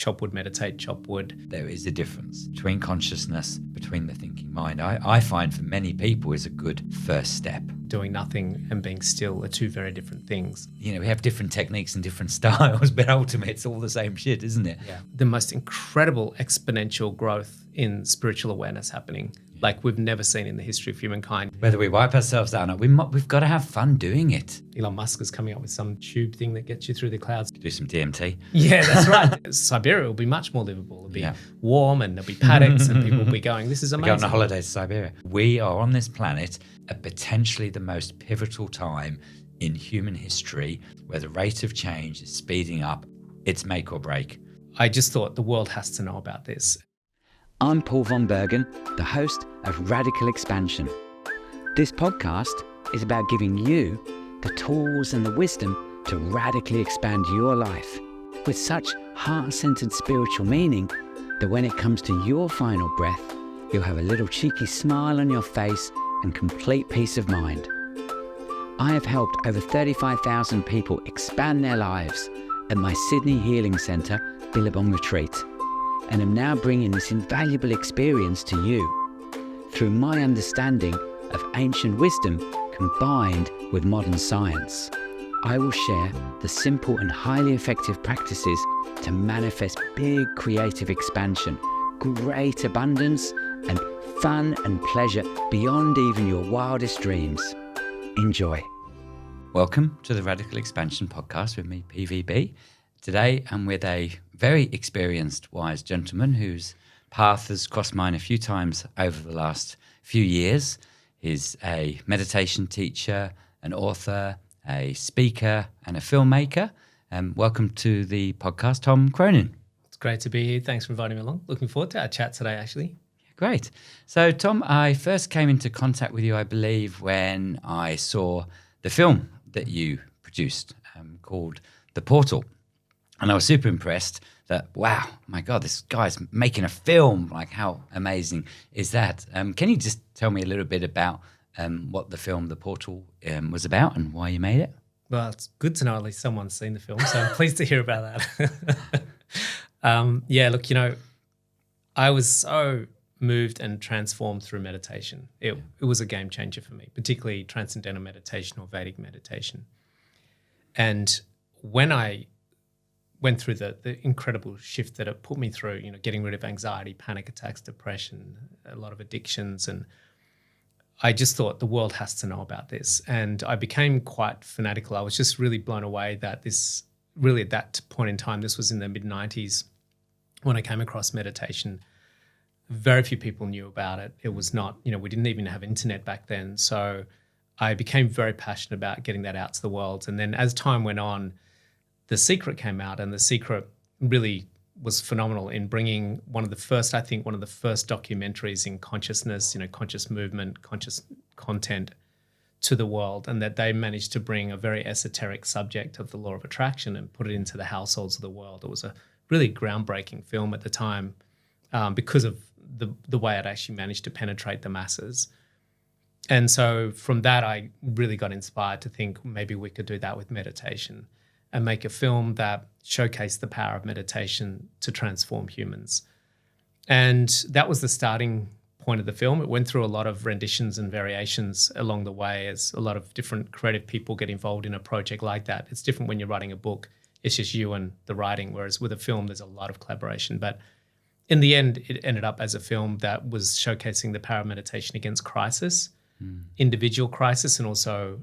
chop wood, meditate, chop wood. There is a difference between consciousness, between the thinking mind. I find for many people is a good first step. Doing nothing and being still are two very different things. You know, we have different techniques and different styles, but ultimately it's all the same shit, isn't it? Yeah. The most incredible exponential growth in spiritual awareness happening, like we've never seen in the history of humankind. Whether we wipe ourselves out or not, we've got to have fun doing it. Elon Musk is coming up with some tube thing that gets you through the clouds. Do some DMT. Yeah, that's right. Siberia will be much more livable. It'll be warm and there'll be paddocks and people will be going, this is amazing. We're going on a holiday to Siberia. We are on this planet at potentially the most pivotal time in human history where the rate of change is speeding up. It's make or break. I just thought the world has to know about this. I'm Paul von Bergen, the host of Radical Expansion. This podcast is about giving you the tools and the wisdom to radically expand your life with such heart-centered spiritual meaning that when it comes to your final breath, you'll have a little cheeky smile on your face and complete peace of mind. I have helped over 35,000 people expand their lives at my Sydney Healing Centre, Billabong Retreat, and am now bringing this invaluable experience to you through my understanding of ancient wisdom combined with modern science. I will share the simple and highly effective practices to manifest big creative expansion, great abundance, and fun and pleasure beyond even your wildest dreams. Enjoy. Welcome to the Radical Expansion Podcast with me, PVB. Today I'm with a very experienced, wise gentleman whose path has crossed mine a few times over the last few years. He's a meditation teacher, an author, a speaker, and a filmmaker. Welcome to the podcast, Tom Cronin. It's great to be here. Thanks for inviting me along. Looking forward to our chat today, actually. Great. So, Tom, I first came into contact with you, I believe, when I saw the film that you produced called The Portal. And I was super impressed that, wow, my God, this guy's making a film. Like, how amazing is that? Can you just tell me a little bit about what the film The Portal was about and why you made it? Well, it's good to know at least someone's seen the film, so I'm pleased to hear about that. Look, I was so moved and transformed through meditation. It was a game changer for me, particularly transcendental meditation or Vedic meditation. And when I went through the incredible shift that it put me through, getting rid of anxiety, panic attacks, depression, a lot of addictions, and I just thought the world has to know about this. And I became quite fanatical. I was just really blown away that at that point in time, this was in the mid-90s when I came across meditation. Very few people knew about it. It was not, we didn't even have internet back then. So I became very passionate about getting that out to the world. And then as time went on, The Secret came out, and The Secret really was phenomenal in bringing one of the first documentaries in consciousness, conscious movement, conscious content to the world, and that they managed to bring a very esoteric subject of the law of attraction and put it into the households of the world. It was a really groundbreaking film at the time because of the way it actually managed to penetrate the masses. And so from that, I really got inspired to think maybe we could do that with meditation and make a film that showcased the power of meditation to transform humans. And that was the starting point of the film. It went through a lot of renditions and variations along the way as a lot of different creative people get involved in a project like that. It's different when you're writing a book. It's just you and the writing, whereas with a film, there's a lot of collaboration. But in the end, it ended up as a film that was showcasing the power of meditation against crisis, individual crisis, and also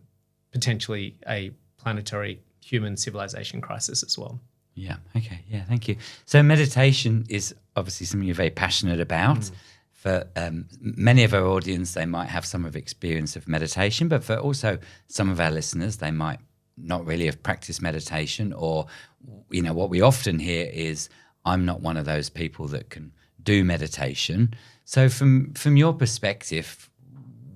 potentially a planetary human civilization crisis as well. Yeah. Okay. Yeah. Thank you. So meditation is obviously something you're very passionate about. For many of our audience, they might have some of experience of meditation, but for also some of our listeners, they might not really have practiced meditation, or, what we often hear is, I'm not one of those people that can do meditation. So from your perspective,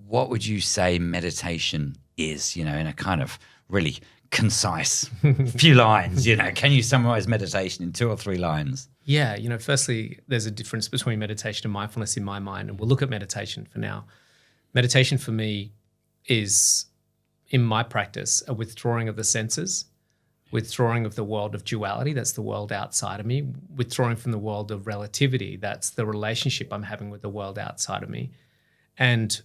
what would you say meditation is, in a kind of really concise few lines? Can you summarize meditation in 2 or 3 lines? Yeah, firstly, there's a difference between meditation and mindfulness in my mind, and we'll look at meditation for now. Meditation for me is, in my practice, a withdrawing of the senses, withdrawing of the world of duality, that's the world outside of me, withdrawing from the world of relativity, that's the relationship I'm having with the world outside of me, and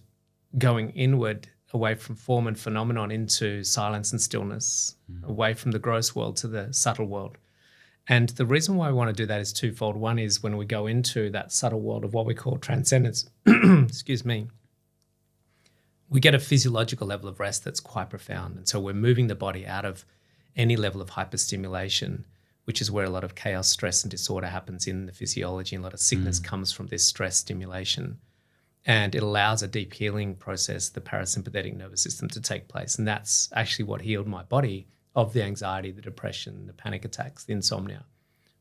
going inward, away from form and phenomenon into silence and stillness, away from the gross world to the subtle world. And the reason why I want to do that is twofold. One is when we go into that subtle world of what we call transcendence, excuse me, we get a physiological level of rest that's quite profound. And so we're moving the body out of any level of hyperstimulation, which is where a lot of chaos, stress, and disorder happens in the physiology. And a lot of sickness comes from this stress stimulation. And it allows a deep healing process, the parasympathetic nervous system, to take place. And that's actually what healed my body of the anxiety, the depression, the panic attacks, the insomnia,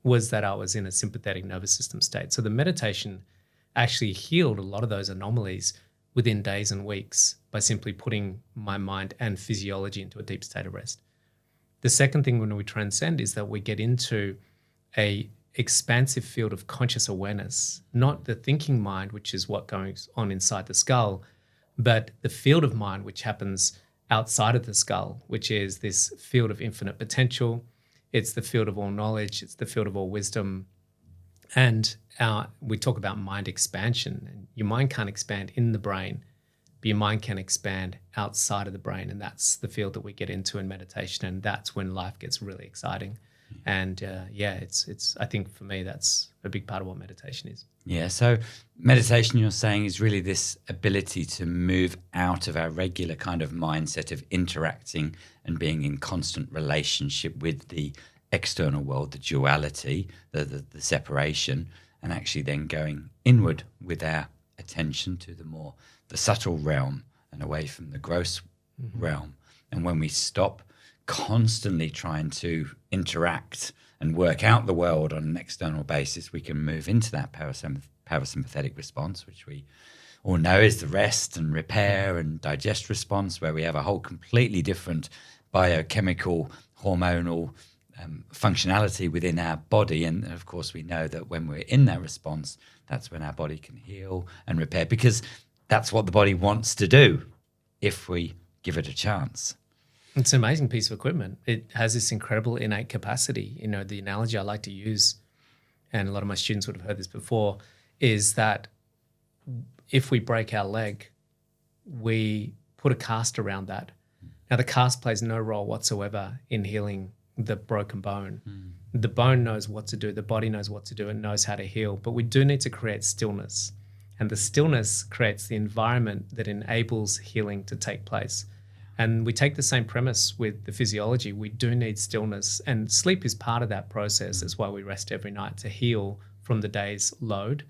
was that I was in a sympathetic nervous system state. So the meditation actually healed a lot of those anomalies within days and weeks by simply putting my mind and physiology into a deep state of rest. The second thing when we transcend is that we get into a expansive field of conscious awareness, not the thinking mind, which is what goes on inside the skull, but the field of mind which happens outside of the skull, which is this field of infinite potential. It's the field of all knowledge. It's the field of all wisdom. And we talk about mind expansion. And your mind can't expand in the brain, but your mind can expand outside of the brain. And that's the field that we get into in meditation. And that's when life gets really exciting. And it's I think for me, that's a big part of what meditation is. Yeah, so meditation, you're saying, is really this ability to move out of our regular kind of mindset of interacting and being in constant relationship with the external world, the duality, the separation, and actually then going inward with our attention to the subtle realm and away from the gross realm. And when we stop constantly trying to interact and work out the world on an external basis, we can move into that parasympathetic response, which we all know is the rest and repair and digest response, where we have a whole completely different biochemical, hormonal functionality within our body. And of course, we know that when we're in that response, that's when our body can heal and repair, because that's what the body wants to do if we give it a chance. It's an amazing piece of equipment. It has this incredible innate capacity. You know, the analogy I like to use, and a lot of my students would have heard this before, is that if we break our leg, we put a cast around that. Now, the cast plays no role whatsoever in healing the broken bone. The bone knows what to do. The body knows what to do and knows how to heal. But we do need to create stillness. And the stillness creates the environment that enables healing to take place. And we take the same premise with the physiology. We do need stillness, and sleep is part of that process. That's why we rest every night, to heal from the day's load.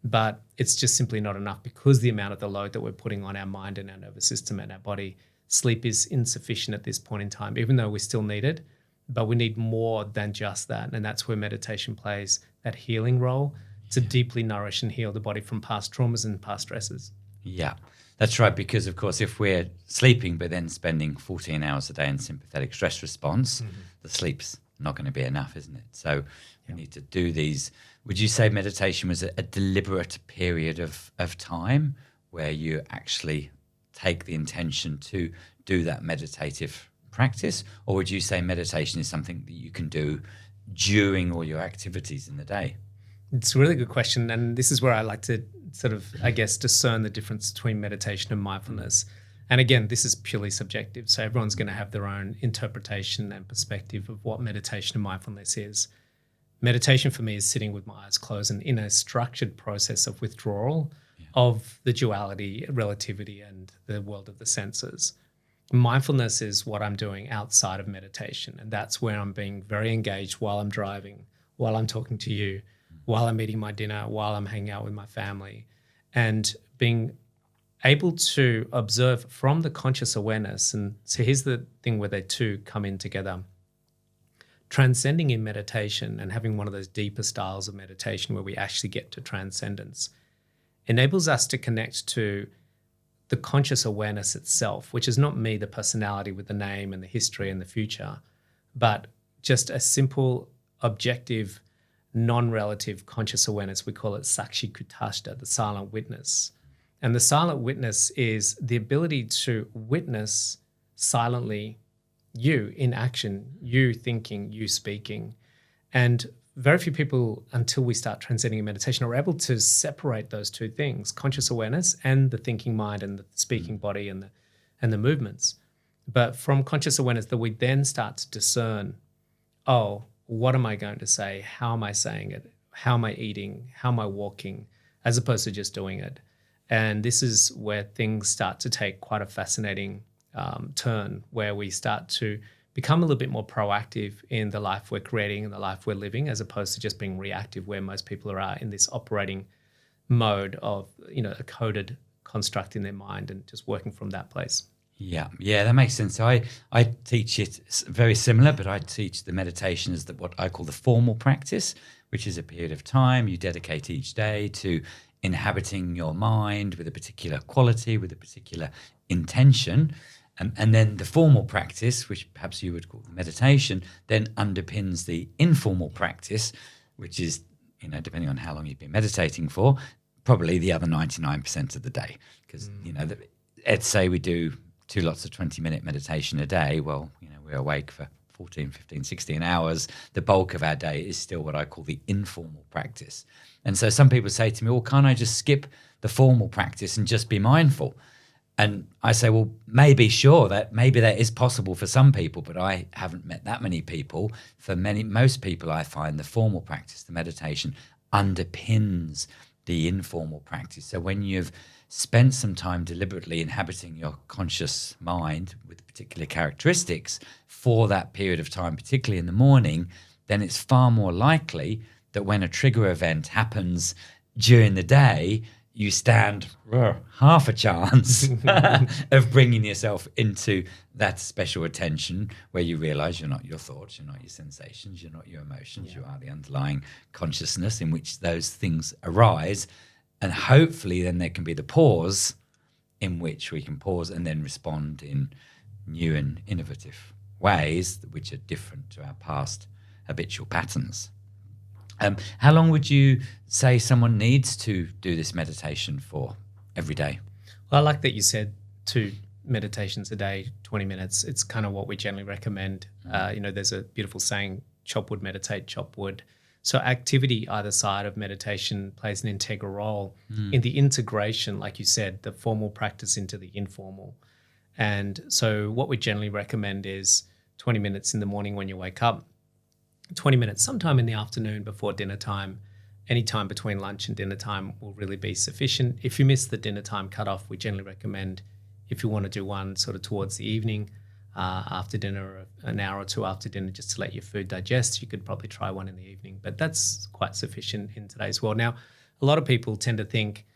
But it's just simply not enough, because the amount of the load that we're putting on our mind and our nervous system and our body, sleep is insufficient at this point in time, even though we still need it. But we need more than just that. And that's where meditation plays that healing role, to deeply nourish and heal the body from past traumas and past stresses. Yeah. That's right, because, of course, if we're sleeping but then spending 14 hours a day in sympathetic stress response, the sleep's not going to be enough, isn't it? So we need to do these. Would you say meditation was a deliberate period of time where you actually take the intention to do that meditative practice? Or would you say meditation is something that you can do during all your activities in the day? It's a really good question. And this is where I like to sort of, I guess, discern the difference between meditation and mindfulness. And again, this is purely subjective. So everyone's going to have their own interpretation and perspective of what meditation and mindfulness is. Meditation for me is sitting with my eyes closed and in a structured process of withdrawal of the duality, relativity, and the world of the senses. Mindfulness is what I'm doing outside of meditation. And that's where I'm being very engaged while I'm driving, while I'm talking to you, while I'm eating my dinner, while I'm hanging out with my family, and being able to observe from the conscious awareness. And so here's the thing where they two come in together. Transcending in meditation and having one of those deeper styles of meditation where we actually get to transcendence enables us to connect to the conscious awareness itself, which is not me, the personality with the name and the history and the future, but just a simple, objective, non-relative conscious awareness. We call it Sakshi Kutashta, the silent witness. And the silent witness is the ability to witness silently you in action, you thinking, you speaking. And very few people, until we start transcending in meditation, are able to separate those two things, conscious awareness and the thinking mind and the speaking body and the movements. But from conscious awareness, that we then start to discern, oh, what am I going to say? How am I saying it? How am I eating? How am I walking? As opposed to just doing it. And this is where things start to take quite a fascinating turn, where we start to become a little bit more proactive in the life we're creating and the life we're living, as opposed to just being reactive, where most people are in this operating mode of, a coded construct in their mind and just working from that place. Yeah, that makes sense. So I teach it very similar, but I teach the meditation as what I call the formal practice, which is a period of time you dedicate each day to inhabiting your mind with a particular quality, with a particular intention. And then the formal practice, which perhaps you would call the meditation, then underpins the informal practice, which is, depending on how long you've been meditating for, probably the other 99% of the day. Because, let's say we do 2 lots of 20-minute meditation a day. Well, we're awake for 14, 15, 16 hours. The bulk of our day is still what I call the informal practice. And so some people say to me, well, can't I just skip the formal practice and just be mindful? And I say, well, maybe that is possible for some people, but I haven't met that many people. For most people, I find the formal practice, the meditation, underpins the informal practice. So when you've spent some time deliberately inhabiting your conscious mind with particular characteristics for that period of time, particularly in the morning, then it's far more likely that when a trigger event happens during the day, you stand half a chance of bringing yourself into that special attention where you realize you're not your thoughts, you're not your sensations, you're not your emotions, you are the underlying consciousness in which those things arise. And hopefully then there can be the pause in which we can pause and then respond in new and innovative ways which are different to our past habitual patterns. How long would you say someone needs to do this meditation for every day? Well, I like that you said 2 meditations a day, 20 minutes. It's kind of what we generally recommend. There's a beautiful saying, chop wood, meditate, chop wood. So activity either side of meditation plays an integral role in the integration, like you said, the formal practice into the informal. And so what we generally recommend is 20 minutes in the morning when you wake up, 20 minutes sometime in the afternoon before dinner time. Any time between lunch and dinner time will really be sufficient. If you miss the dinner time cutoff, we generally recommend, if you want to do one sort of towards the evening, after dinner, an hour or 2 after dinner, just to let your food digest, you could probably try one in the evening. But that's quite sufficient in today's world. Now, a lot of people tend to think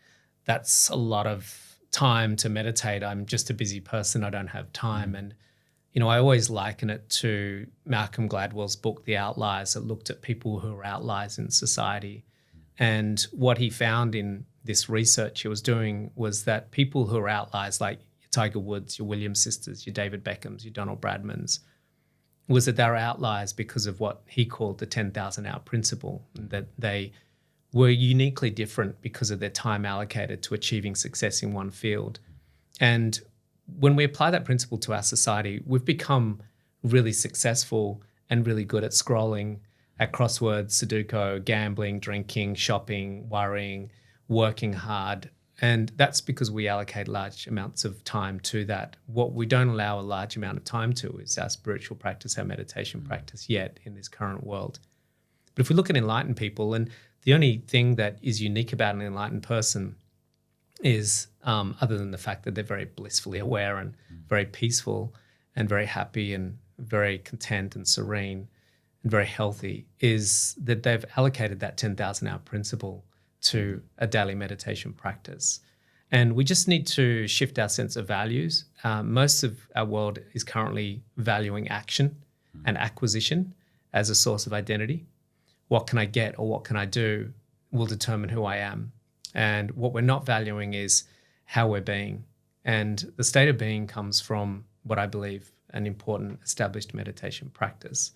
that's a lot of time to meditate. I'm just a busy person. I don't have time. And I always liken it to Malcolm Gladwell's book, The Outliers, that looked at people who are outliers in society. And what he found in this research he was doing was that people who are outliers, like your Tiger Woods, your Williams sisters, your David Beckhams, your Donald Bradmans, was that they were outliers because of what he called the 10,000-hour principle, and that they were uniquely different because of their time allocated to achieving success in one field. And when we apply that principle to our society, we've become really successful and really good at scrolling, at crosswords, Sudoku, gambling, drinking, shopping, worrying, working hard. And that's because we allocate large amounts of time to that. What we don't allow a large amount of time to is our spiritual practice, our meditation practice yet in this current world. But if we look at enlightened people, and the only thing that is unique about an enlightened person is, other than the fact that they're very blissfully aware and very peaceful and very happy and very content and serene and very healthy, is that they've allocated that 10,000-hour principle to a daily meditation practice. And we just need to shift our sense of values. Most of our world is currently valuing action and acquisition as a source of identity. What can I get or what can I do will determine who I am. And what we're not valuing is how we're being. And the state of being comes from what I believe an important established meditation practice.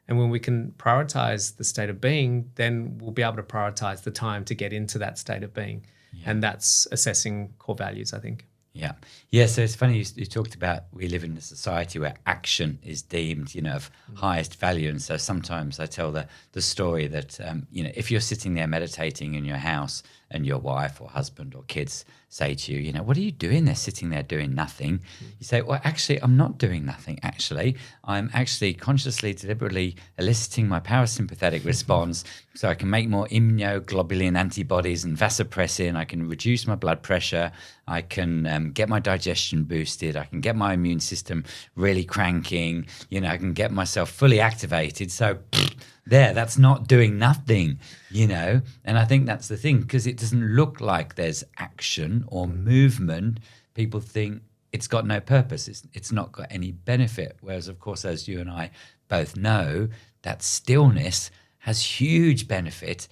And when we can prioritize the state of being, then we'll be able to prioritize the time to get into that state of being. Yeah. And that's assessing core values, I think. Yeah. Yeah. So it's funny you talked about we live in a society where action is deemed, of highest value. And so sometimes I tell the story that, if you're sitting there meditating in your house and your wife or husband or kids say to you, what are you doing there, sitting there doing nothing? You say, well, actually, I'm not doing nothing. Actually, I'm actually consciously, deliberately eliciting my parasympathetic response so I can make more immunoglobulin antibodies and vasopressin. I can reduce my blood pressure. I can get my digestion boosted. I can get my immune system really cranking. I can get myself fully activated. So that's not doing nothing, And I think that's the thing, because it doesn't look like there's action or movement. People think it's got no purpose. It's not got any benefit. Whereas, of course, as you and I both know, that stillness has huge benefit,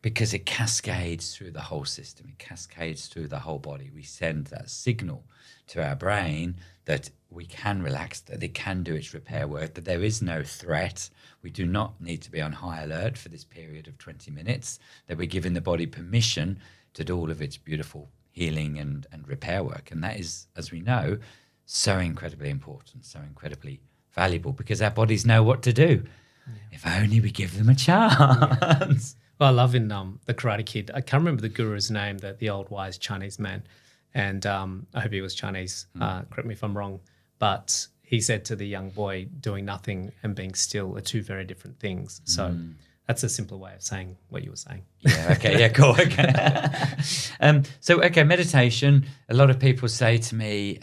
because it cascades through the whole system. It cascades through the whole body. We send that signal to our brain that we can relax, that it can do its repair work, that there is no threat. We do not need to be on high alert for this period of 20 minutes, that we're giving the body permission to do all of its beautiful healing and repair work. And that is, as we know, so incredibly important, so incredibly valuable, because our bodies know what to do. Yeah. If only we give them a chance. Yeah. Well, I love in The Karate Kid, I can't remember the guru's name, the old wise Chinese man, and I hope he was Chinese, correct me if I'm wrong, but he said to the young boy, doing nothing and being still are two very different things. So that's a simpler way of saying what you were saying. Yeah, okay, yeah, cool, okay. Meditation, a lot of people say to me,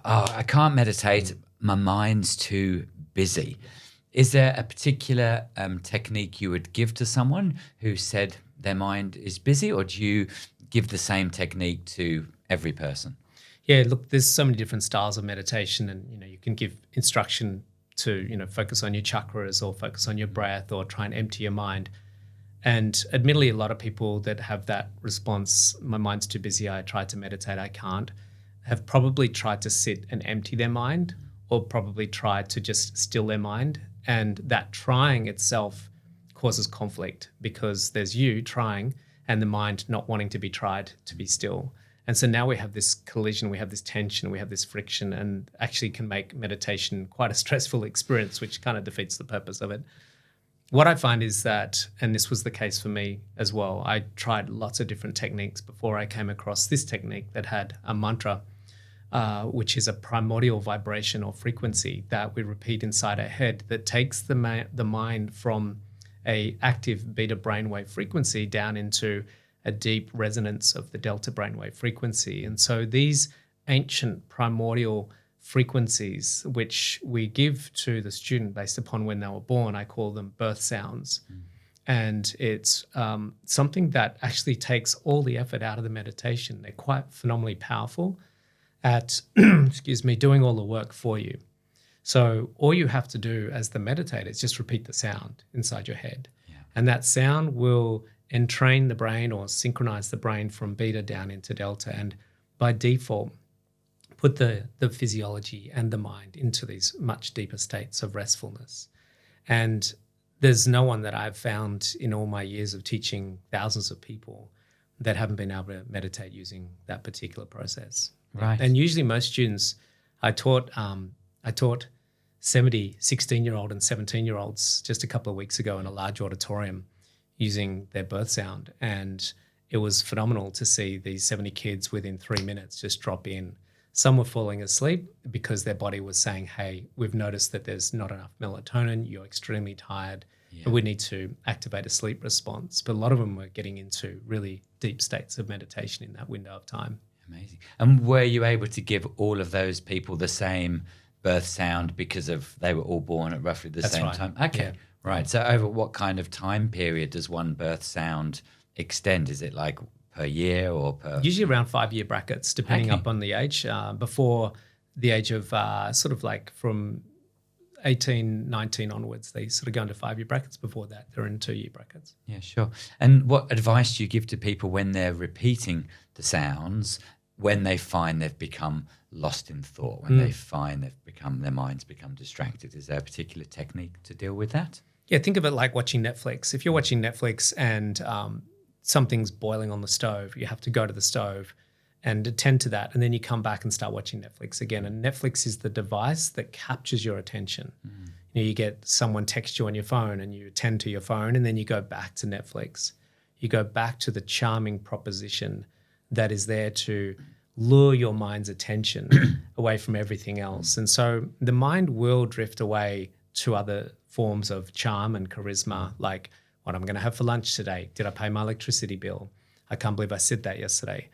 I can't meditate, my mind's too busy. Is there a particular technique you would give to someone who said their mind is busy, or do you give the same technique to every person? Yeah, look, there's so many different styles of meditation, and you can give instruction to focus on your chakras or focus on your breath or try and empty your mind. And admittedly, a lot of people that have that response, my mind's too busy, I try to meditate, I can't, have probably tried to sit and empty their mind, or probably tried to just still their mind. And that trying itself causes conflict, because there's you trying and the mind not wanting to be tried to be still. And so now we have this collision, we have this tension, we have this friction, and actually can make meditation quite a stressful experience, which kind of defeats the purpose of it. What I find is that, and this was the case for me as well, I tried lots of different techniques before I came across this technique that had a mantra, which is a primordial vibration or frequency that we repeat inside our head that takes the mind from a active beta brainwave frequency down into a deep resonance of the delta brainwave frequency. And so these ancient primordial frequencies, which we give to the student based upon when they were born, I call them birth sounds. And it's something that actually takes all the effort out of the meditation. They're quite phenomenally powerful at, doing all the work for you. So all you have to do as the meditator is just repeat the sound inside your head. Yeah. And that sound will entrain the brain or synchronize the brain from beta down into delta, and by default put the physiology and the mind into these much deeper states of restfulness. And there's no one that I've found in all my years of teaching thousands of people that haven't been able to meditate using that particular process. Right. And usually most students, I taught 70 16-year-old and 17-year-olds just a couple of weeks ago in a large auditorium using their birth sound. And it was phenomenal to see these 70 kids within 3 minutes just drop in. Some were falling asleep because their body was saying, hey, we've noticed that there's not enough melatonin, you're extremely tired, and we need to activate a sleep response. But a lot of them were getting into really deep states of meditation in that window of time. Amazing. And were you able to give all of those people the same birth sound because they were all born at roughly the same time? Okay, yeah. Right. So over what kind of time period does one birth sound extend? Is it like per year or per? Usually around 5-year brackets, depending upon the age. Before the age of sort of like from 18, 19 onwards, they sort of go into 5-year brackets. Before that, they're in 2-year brackets. Yeah, sure. And what advice do you give to people when they're repeating the sounds, when they find they've become lost in thought, when they find their minds become distracted? Is there a particular technique to deal with that? Yeah, think of it like watching Netflix. If you're watching Netflix and something's boiling on the stove, you have to go to the stove and attend to that. And then you come back and start watching Netflix again. And Netflix is the device that captures your attention. You know, you get someone text you on your phone and you attend to your phone, and then you go back to Netflix. You go back to the charming proposition that is there to lure your mind's attention away from everything else. And so the mind will drift away to other forms of charm and charisma, like what I'm going to have for lunch today. Did I pay my electricity bill? I can't believe I said that yesterday.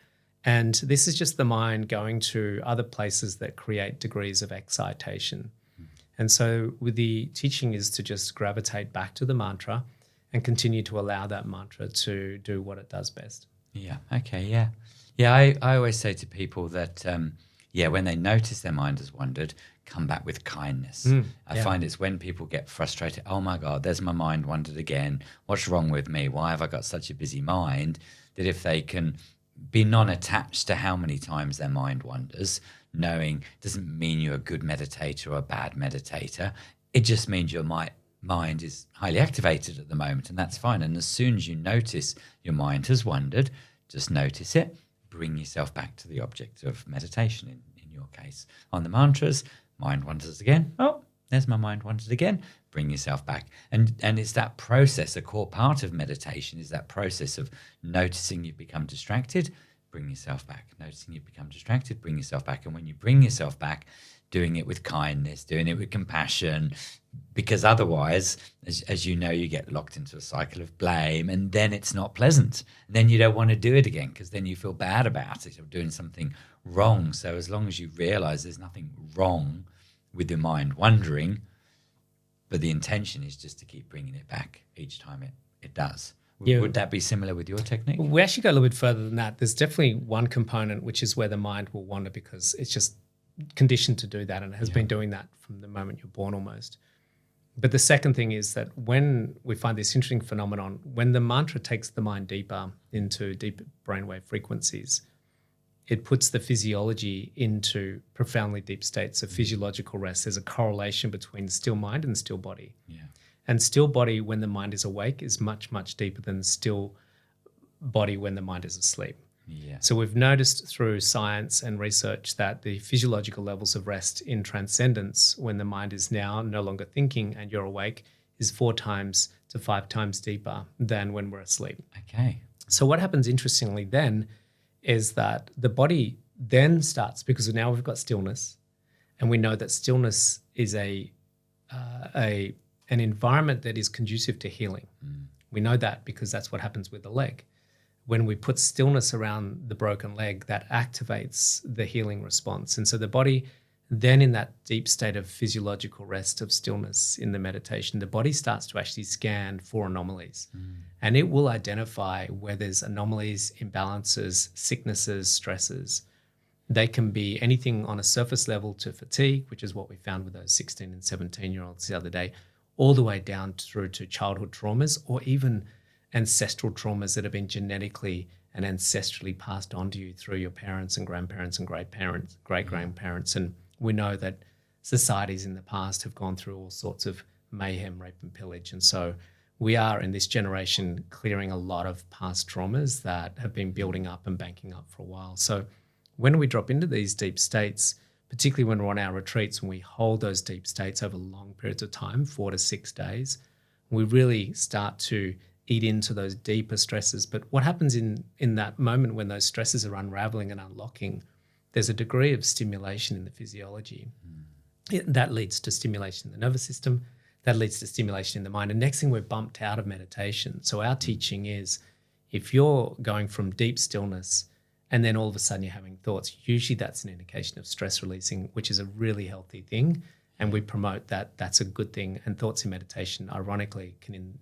And this is just the mind going to other places that create degrees of excitation. And so with the teaching is to just gravitate back to the mantra and continue to allow that mantra to do what it does best. Yeah. Okay. Yeah. Yeah. I always say to people that, when they notice their mind has wandered, come back with kindness. I find it's when people get frustrated. Oh my God, there's my mind wandered again. What's wrong with me? Why have I got such a busy mind? That if they can be non-attached to how many times their mind wanders, knowing doesn't mean you're a good meditator or a bad meditator. It just means your mind is highly activated at the moment, and that's fine. And as soon as you notice your mind has wandered, just notice it, bring yourself back to the object of meditation in your case. On the mantras, mind wanders again. Oh, there's my mind wandered again. Bring yourself back. And it's that process, a core part of meditation is that process of noticing you've become distracted, bring yourself back. Noticing you've become distracted, bring yourself back. And when you bring yourself back, doing it with kindness, doing it with compassion, because otherwise, as you know, you get locked into a cycle of blame, and then it's not pleasant. And then you don't want to do it again because then you feel bad about it or doing something wrong. So as long as you realize there's nothing wrong with your mind wandering, but the intention is just to keep bringing it back each time it does. Yeah. Would that be similar with your technique? We actually go a little bit further than that. There's definitely one component, which is where the mind will wander because it's just conditioned to do that, and it has been doing that from the moment you're born almost. But the second thing is that when we find this interesting phenomenon, when the mantra takes the mind deeper into deep brainwave frequencies, it puts the physiology into profoundly deep states of physiological rest. There's a correlation between still mind and still body. Yeah. And still body when the mind is awake is much, much deeper than still body when the mind is asleep. Yeah. So we've noticed through science and research that the physiological levels of rest in transcendence, when the mind is now no longer thinking and you're awake, is 4 times to 5 times deeper than when we're asleep. Okay. So what happens interestingly then is that the body then starts, because now we've got stillness, and we know that stillness is an environment that is conducive to healing. We know that because that's what happens with the leg. When we put stillness around the broken leg, that activates the healing response. And so the body then, in that deep state of physiological rest of stillness in the meditation, the body starts to actually scan for anomalies. And it will identify where there's anomalies, imbalances, sicknesses, stresses. They can be anything on a surface level to fatigue, which is what we found with those 16 and 17-year-olds the other day, all the way down through to childhood traumas, or even ancestral traumas that have been genetically and ancestrally passed on to you through your parents and grandparents and great-grandparents. And we know that societies in the past have gone through all sorts of mayhem, rape and pillage. And so we are in this generation clearing a lot of past traumas that have been building up and banking up for a while. So when we drop into these deep states, particularly when we're on our retreats, when we hold those deep states over long periods of time, 4 to 6 days, we really start to eat into those deeper stresses. But what happens in that moment when those stresses are unraveling and unlocking, there's a degree of stimulation in the physiology. That leads to stimulation in the nervous system. That leads to stimulation in the mind. And next thing, we're bumped out of meditation. So our teaching is, if you're going from deep stillness and then all of a sudden you're having thoughts, usually that's an indication of stress releasing, which is a really healthy thing. And we promote that that's a good thing. And thoughts in meditation, ironically, can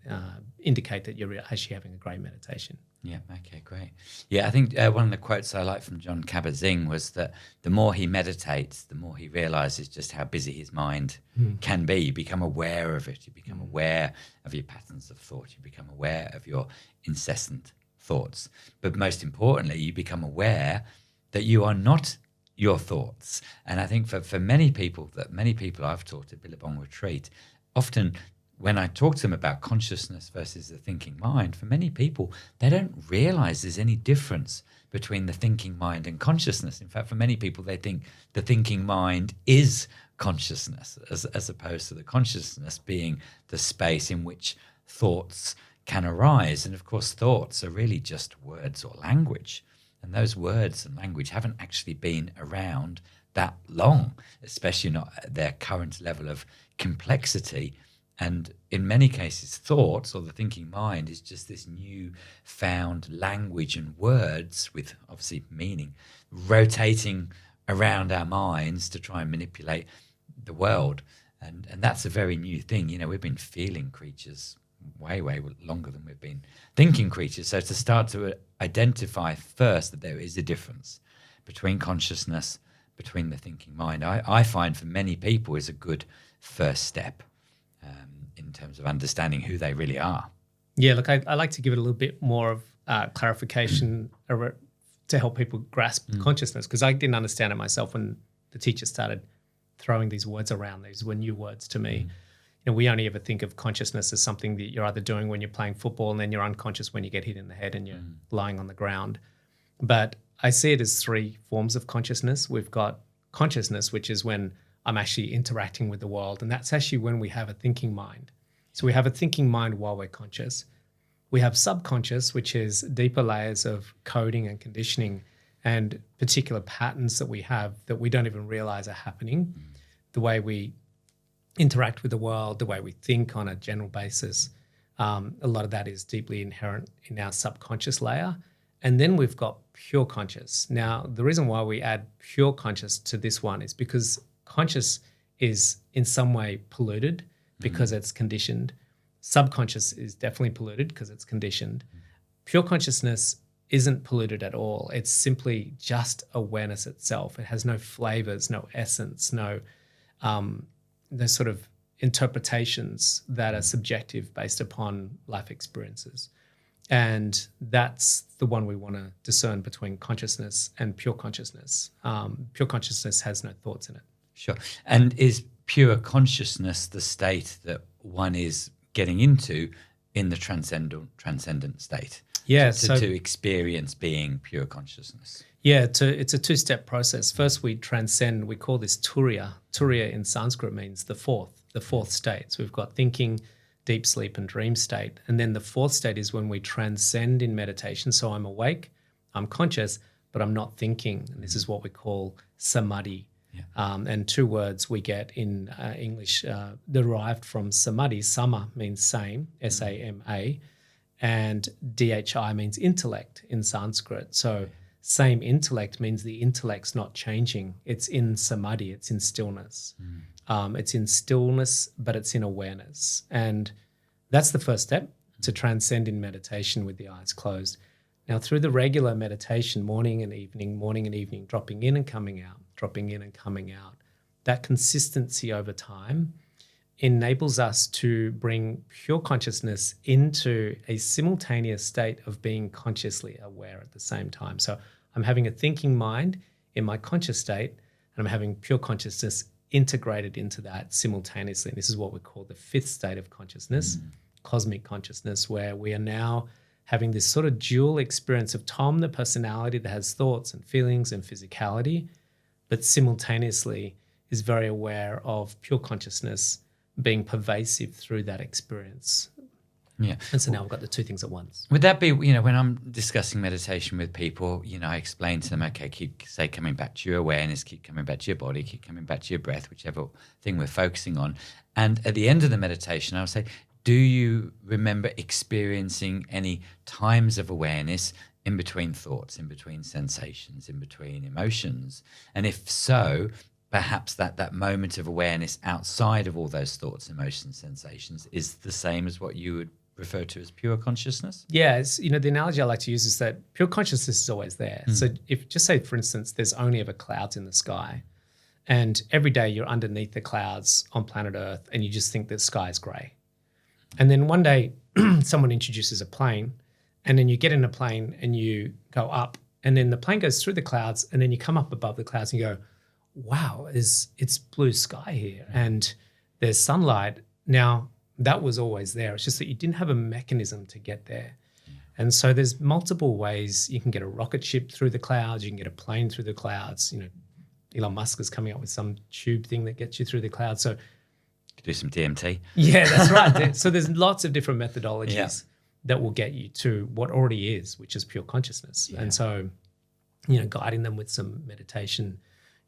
indicate that you're actually having a great meditation. Yeah, okay, great. Yeah, I think one of the quotes I like from John Kabat-Zinn was that the more he meditates, the more he realizes just how busy his mind can be. You become aware of it. You become aware of your patterns of thought. You become aware of your incessant thoughts. But most importantly, you become aware that you are not your thoughts. And I think for many people I've taught at Billabong Retreat, often when I talk to them about consciousness versus the thinking mind, for many people, they don't realize there's any difference between the thinking mind and consciousness. In fact, for many people, they think the thinking mind is consciousness, as opposed to the consciousness being the space in which thoughts can arise. And of course, thoughts are really just words or language. And those words and language haven't actually been around that long, especially not at their current level of complexity. And in many cases, thoughts or the thinking mind is just this new found language and words with obviously meaning rotating around our minds to try and manipulate the world. And that's a very new thing. You know, we've been feeling creatures way longer than we've been thinking creatures. So to start to identify first that there is a difference between consciousness, between the thinking mind, I find for many people is a good first step in terms of understanding who they really are. Yeah, look, I like to give it a little bit more of clarification to help people grasp consciousness, because I didn't understand it myself when the teacher started throwing these words around. These were new words to me. You know, we only ever think of consciousness as something that you're either doing when you're playing football and then you're unconscious when you get hit in the head and you're lying on the ground. But I see it as three forms of consciousness. We've got consciousness, which is when I'm actually interacting with the world. And that's actually when we have a thinking mind. So we have a thinking mind while we're conscious. We have subconscious, which is deeper layers of coding and conditioning and particular patterns that we have that we don't even realize are happening. The way we interact with the world, the way we think on a general basis, a lot of that is deeply inherent in our subconscious layer. And then we've got pure conscious. Now, the reason why we add pure conscious to this one is because conscious is in some way polluted because it's conditioned. Subconscious is definitely polluted because it's conditioned. Pure consciousness isn't polluted at all. It's simply just awareness itself. It has no flavors, no essence, no sort of interpretations that are subjective based upon life experiences. And that's the one we want to discern between consciousness and pure consciousness. Pure consciousness has no thoughts in it. Sure. And is pure consciousness the state that one is getting into in the transcendent state? Yeah. To experience being pure consciousness. Yeah, it's a two-step process. First, we transcend. We call this turiya. Turiya in Sanskrit means the fourth state. So we've got thinking, deep sleep, and dream state. And then the fourth state is when we transcend in meditation. So I'm awake, I'm conscious, but I'm not thinking. And this is what we call samadhi. Yeah. And two words we get in English derived from samadhi. Sama means same, S-A-M-A, and D-H-I means intellect in Sanskrit. So same intellect means the intellect's not changing. It's in samadhi, it's in stillness. It's in stillness, but it's in awareness. And that's the first step, to transcend in meditation with the eyes closed. Now, through the regular meditation, morning and evening, dropping in and coming out, that consistency over time enables us to bring pure consciousness into a simultaneous state of being consciously aware at the same time. So I'm having a thinking mind in my conscious state, and I'm having pure consciousness integrated into that simultaneously. And this is what we call the fifth state of consciousness, cosmic consciousness, where we are now having this sort of dual experience of Tom, the personality that has thoughts and feelings and physicality, but simultaneously is very aware of pure consciousness being pervasive through that experience. Yeah. And so now we've got the two things at once. Would that be, you know, when I'm discussing meditation with people, you know, I explain to them, okay, keep coming back to your awareness, keep coming back to your body, keep coming back to your breath, whichever thing we're focusing on. And at the end of the meditation, I'll say, do you remember experiencing any times of awareness in between thoughts, in between sensations, in between emotions? And if so, perhaps that moment of awareness outside of all those thoughts, emotions, sensations is the same as what you would refer to as pure consciousness? Yeah, the analogy I like to use is that pure consciousness is always there. So if, just say, for instance, there's only ever clouds in the sky, and every day you're underneath the clouds on planet Earth and you just think the sky is grey. And then one day someone introduces a plane, and then you get in a plane and you go up, and then the plane goes through the clouds, and then you come up above the clouds and you go, wow, it's blue sky here and there's sunlight. Now, that was always there. It's just that you didn't have a mechanism to get there. And so there's multiple ways you can get a rocket ship through the clouds, you can get a plane through the clouds. Elon Musk is coming up with some tube thing that gets you through the clouds. So could do some DMT. Yeah, that's right. So there's lots of different methodologies that will get you to what already is, which is pure consciousness. Yeah. And so, guiding them with some meditation,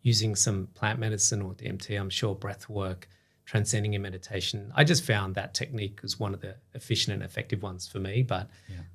using some plant medicine or DMT, I'm sure breath work, transcending in meditation. I just found that technique was one of the efficient and effective ones for me. But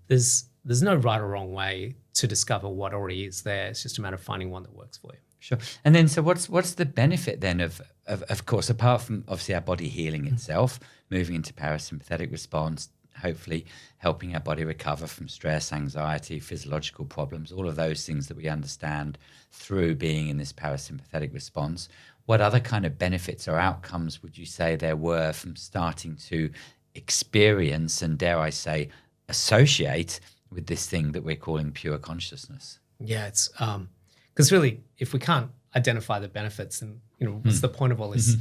there's no right or wrong way to discover what already is there. It's just a matter of finding one that works for you. Sure. And then, so what's the benefit then of course, apart from obviously our body healing itself, moving into parasympathetic response, hopefully helping our body recover from stress, anxiety, physiological problems, all of those things that we understand through being in this parasympathetic response. What other kind of benefits or outcomes would you say there were from starting to experience and, dare I say, associate with this thing that we're calling pure consciousness? Yeah, it's because really, if we can't identify the benefits, then what's the point of all this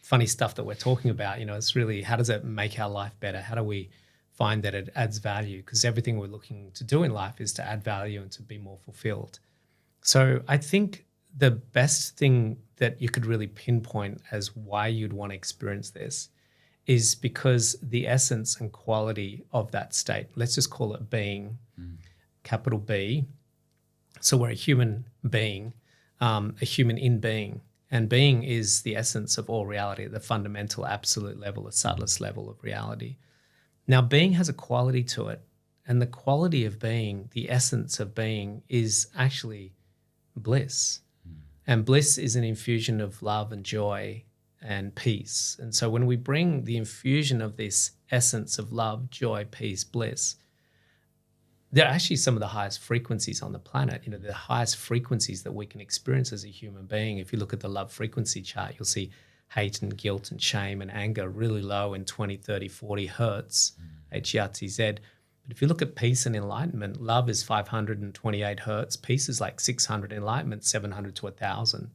funny stuff that we're talking about? It's really, how does it make our life better? How do we find that it adds value? Because everything we're looking to do in life is to add value and to be more fulfilled. So I think the best thing that you could really pinpoint as why you'd want to experience this is because the essence and quality of that state, let's just call it being, capital B. So we're a human being, a human in being, and being is the essence of all reality, the fundamental, absolute level, the subtlest level of reality. Now, being has a quality to it, and the quality of being, the essence of being, is actually bliss. And bliss is an infusion of love and joy and peace. And so when we bring the infusion of this essence of love, joy, peace, bliss, they're actually some of the highest frequencies on the planet, the highest frequencies that we can experience as a human being. If you look at the love frequency chart, you'll see hate and guilt and shame and anger really low in 20, 30, 40 hertz, HERTZ. But if you look at peace and enlightenment, love is 528 hertz, peace is like 600, enlightenment 700 to 1,000.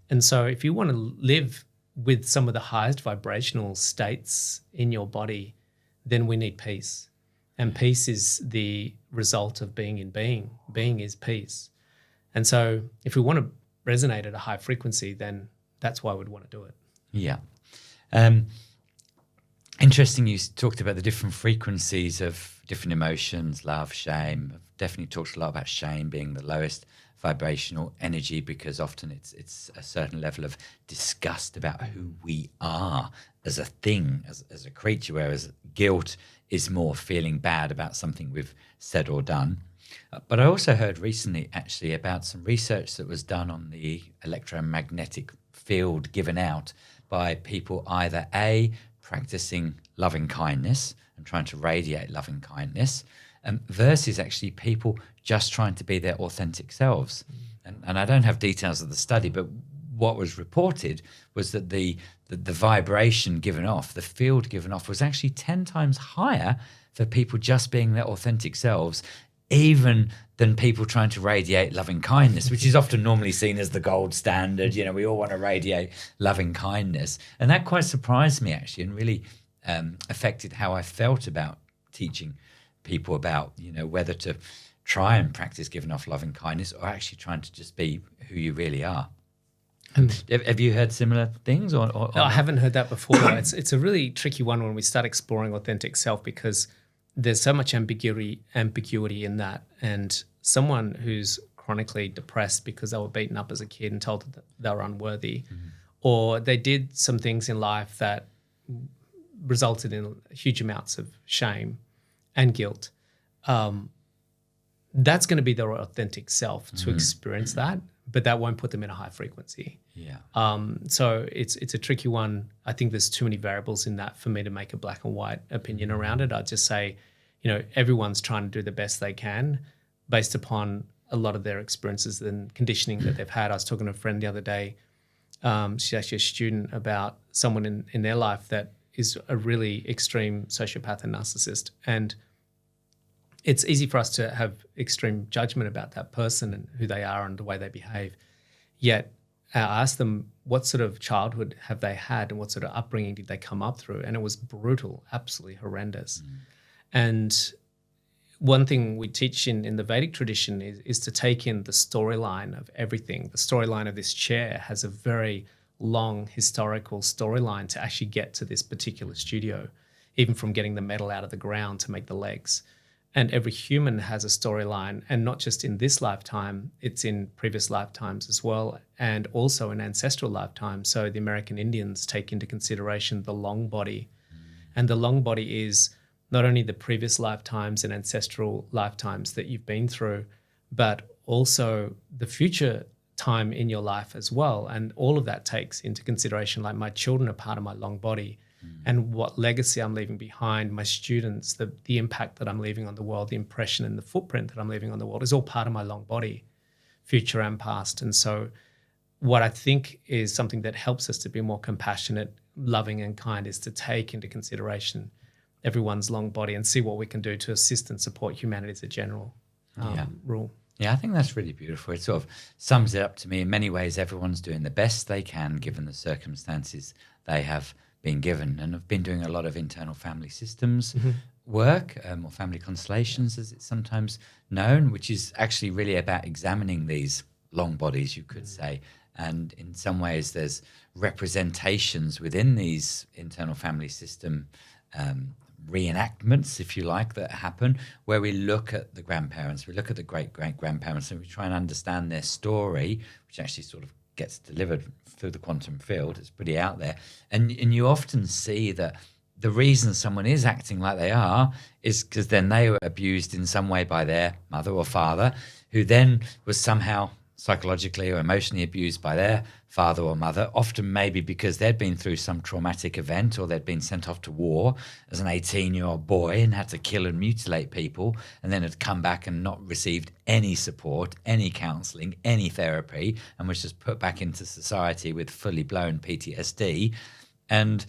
And so if you want to live with some of the highest vibrational states in your body, then we need peace. And peace is the result of being in being. Being is peace. And so if we want to resonate at a high frequency, then that's why we'd want to do it. Yeah. Interesting you talked about the different frequencies of different emotions, love, shame. I've definitely talked a lot about shame being the lowest vibrational energy because often it's a certain level of disgust about who we are as a thing, as a creature, whereas guilt is more feeling bad about something we've said or done. But I also heard recently actually about some research that was done on the electromagnetic field given out by people either A, practicing loving kindness and trying to radiate loving kindness, versus actually people just trying to be their authentic selves. And I don't have details of the study, but what was reported was that the vibration given off, the field given off, was actually 10 times higher for people just being their authentic selves, even than people trying to radiate loving kindness, which is often normally seen as the gold standard. We all want to radiate loving kindness. And that quite surprised me, actually, and really affected how I felt about teaching people about, whether to try and practice giving off loving kindness or actually trying to just be who you really are. Have you heard similar things? Or no, I haven't heard that before. It's a really tricky one when we start exploring authentic self because there's so much ambiguity in that. And someone who's chronically depressed because they were beaten up as a kid and told that they were unworthy, or they did some things in life that resulted in huge amounts of shame and guilt, that's going to be their authentic self to experience that, but that won't put them in a high frequency. So it's a tricky one. I think there's too many variables in that for me to make a black and white opinion around it. I'd just say, everyone's trying to do the best they can based upon a lot of their experiences and conditioning that they've had. I was talking to a friend the other day. She's actually a student, about someone in their life that is a really extreme sociopath and narcissist. And it's easy for us to have extreme judgment about that person and who they are and the way they behave. Yet I asked them what sort of childhood have they had and what sort of upbringing did they come up through, and it was brutal, absolutely horrendous. And one thing we teach in the Vedic tradition is to take in the storyline of everything. The storyline of this chair has a very long historical storyline to actually get to this particular studio, even from getting the metal out of the ground to make the legs. And every human has a storyline, and not just in this lifetime, it's in previous lifetimes as well, and also in ancestral lifetimes. So the American Indians take into consideration the long body. And the long body is not only the previous lifetimes and ancestral lifetimes that you've been through, but also the future time in your life as well. And all of that takes into consideration, like my children are part of my long body. And what legacy I'm leaving behind, my students, the impact that I'm leaving on the world, the impression and the footprint that I'm leaving on the world is all part of my long body, future and past. And so what I think is something that helps us to be more compassionate, loving and kind is to take into consideration everyone's long body and see what we can do to assist and support humanity as a general rule. Yeah, I think that's really beautiful. It sort of sums it up to me. In many ways, everyone's doing the best they can given the circumstances they have been given, and I've been doing a lot of internal family systems work, or family constellations as it's sometimes known, which is actually really about examining these long bodies, you could say. And in some ways there's representations within these internal family system reenactments, if you like, that happen, where we look at the grandparents, we look at the great-great-grandparents, and we try and understand their story, which actually sort of gets delivered through the quantum field. It's pretty out there. And you often see that the reason someone is acting like they are is because then they were abused in some way by their mother or father, who then was somehow psychologically or emotionally abused by their father or mother, often maybe because they'd been through some traumatic event or they'd been sent off to war as an 18-year-old boy and had to kill and mutilate people, and then had come back and not received any support, any counselling, any therapy, and was just put back into society with fully blown PTSD. And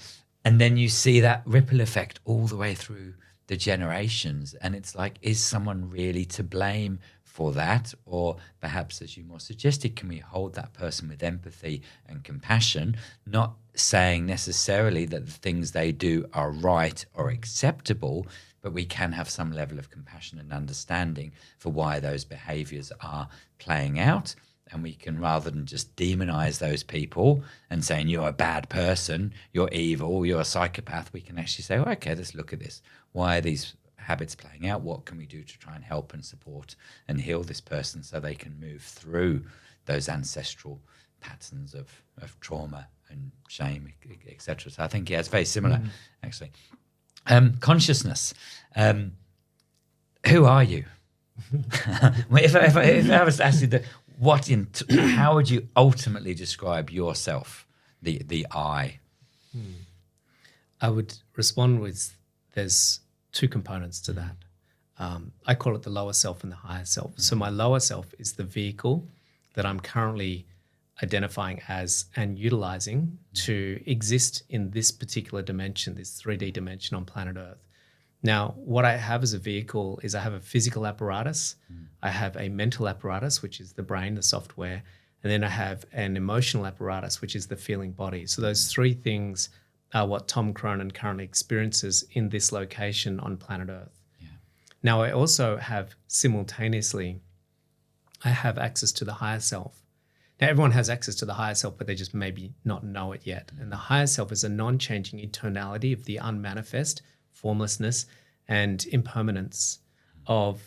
then you see that ripple effect all the way through the generations, and it's like, is someone really to blame for that? Or perhaps, as you more suggested, can we hold that person with empathy and compassion, not saying necessarily that the things they do are right or acceptable, but we can have some level of compassion and understanding for why those behaviors are playing out. And we can, rather than just demonize those people and saying you're a bad person, you're evil, you're a psychopath, we can actually say, well, okay, let's look at this. Why are these habits playing out? What can we do to try and help and support and heal this person so they can move through those ancestral patterns of trauma and shame, etc. So I think, yeah, it's very similar, actually. Consciousness. Who are you? if I was to ask you how would you ultimately describe yourself, the I? I would respond with, there's two components to that. I call it the lower self and the higher self. So my lower self is the vehicle that I'm currently identifying as and utilizing to exist in this particular dimension, this 3D dimension on planet Earth. Now, what I have as a vehicle is I have a physical apparatus, I have a mental apparatus, which is the brain, the software, and then I have an emotional apparatus, which is the feeling body. So those three things are what Tom Cronin currently experiences in this location on planet Earth. Yeah. Now, I also have simultaneously, I have access to the higher self. Now, everyone has access to the higher self, but they just maybe not know it yet. And the higher self is a non-changing eternality of the unmanifest, formlessness and impermanence and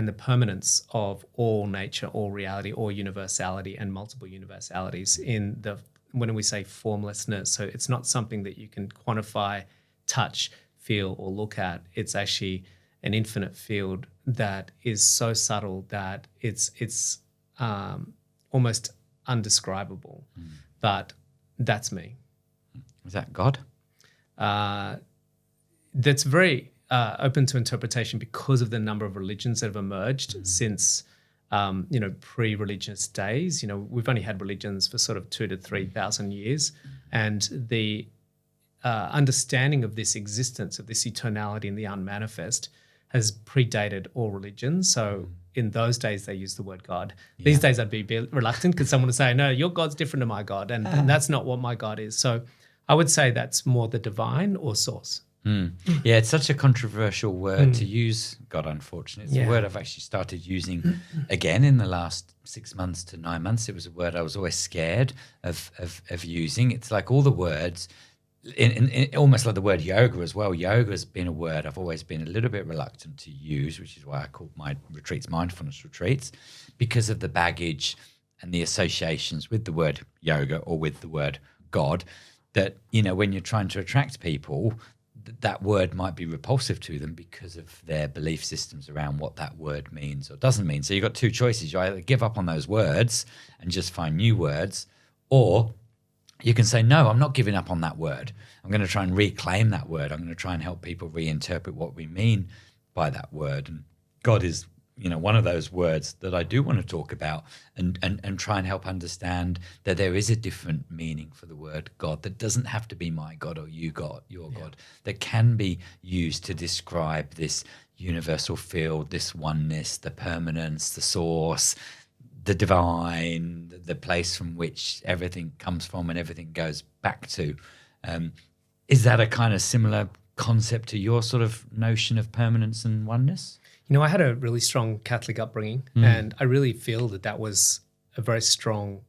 the permanence of all nature, all reality, all universality and multiple universalities when we say formlessness. So it's not something that you can quantify, touch, feel or look at. It's actually an infinite field that is so subtle that it's almost undescribable. But that's me. Is that God? That's very open to interpretation because of the number of religions that have emerged since, pre-religious days. We've only had religions for sort of 2,000 to 3,000 years, and the understanding of this existence, of this eternality and the unmanifest, has predated all religions. So in those days, they used the word God. These days, I'd be reluctant because someone would say, no, your God's different to my God. And that's not what my God is. So I would say that's more the divine or source. Yeah, it's such a controversial word to use, God, unfortunately. It's a word I've actually started using again in the last 6 months to 9 months. It was a word I was always scared of using. It's like all the words, in almost like the word yoga as well. Yoga has been a word I've always been a little bit reluctant to use, which is why I call my retreats mindfulness retreats, because of the baggage and the associations with the word yoga or with the word God, that, you know, when you're trying to attract people, that word might be repulsive to them because of their belief systems around what that word means or doesn't mean. So you've got two choices. You either give up on those words and just find new words, or you can say, no, I'm not giving up on that word. I'm going to try and reclaim that word. I'm going to try and help people reinterpret what we mean by that word. And God is, you know, one of those words that I do want to talk about and try and help understand that there is a different meaning for the word God that doesn't have to be my God or you God, your God, that can be used to describe this universal field, this oneness, the permanence, the source, the divine, the place from which everything comes from and everything goes back to. Is that a kind of similar concept to your sort of notion of permanence and oneness? You know, I had a really strong Catholic upbringing, and I really feel that was a very strong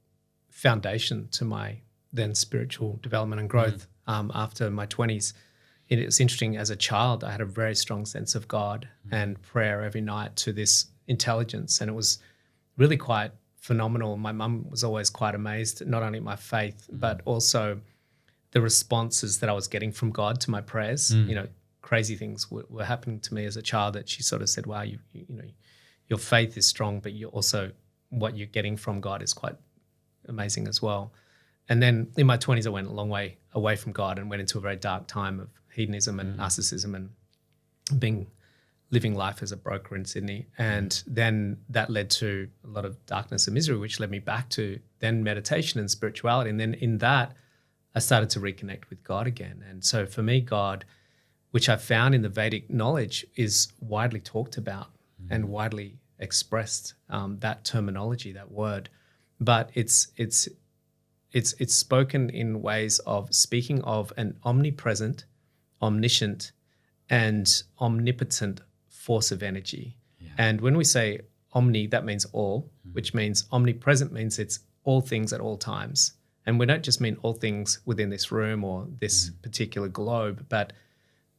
foundation to my then spiritual development and growth after my 20s. It was interesting, as a child, I had a very strong sense of God and prayer every night to this intelligence, and it was really quite phenomenal. My mum was always quite amazed, not only at my faith, but also the responses that I was getting from God to my prayers. You know, crazy things were happening to me as a child that she sort of said, wow, you know, your faith is strong, but you also, what you're getting from God is quite amazing as well. And then in my 20s, I went a long way away from God and went into a very dark time of hedonism and narcissism and living life as a broker in Sydney. And then that led to a lot of darkness and misery, which led me back to then meditation and spirituality. And then in that, I started to reconnect with God again. And so for me, God, which I found in the Vedic knowledge, is widely talked about and widely expressed, that terminology, that word. But it's spoken in ways of speaking of an omnipresent, omniscient, and omnipotent force of energy. Yeah. And when we say omni, that means all, which means omnipresent means it's all things at all times. And we don't just mean all things within this room or this particular globe, but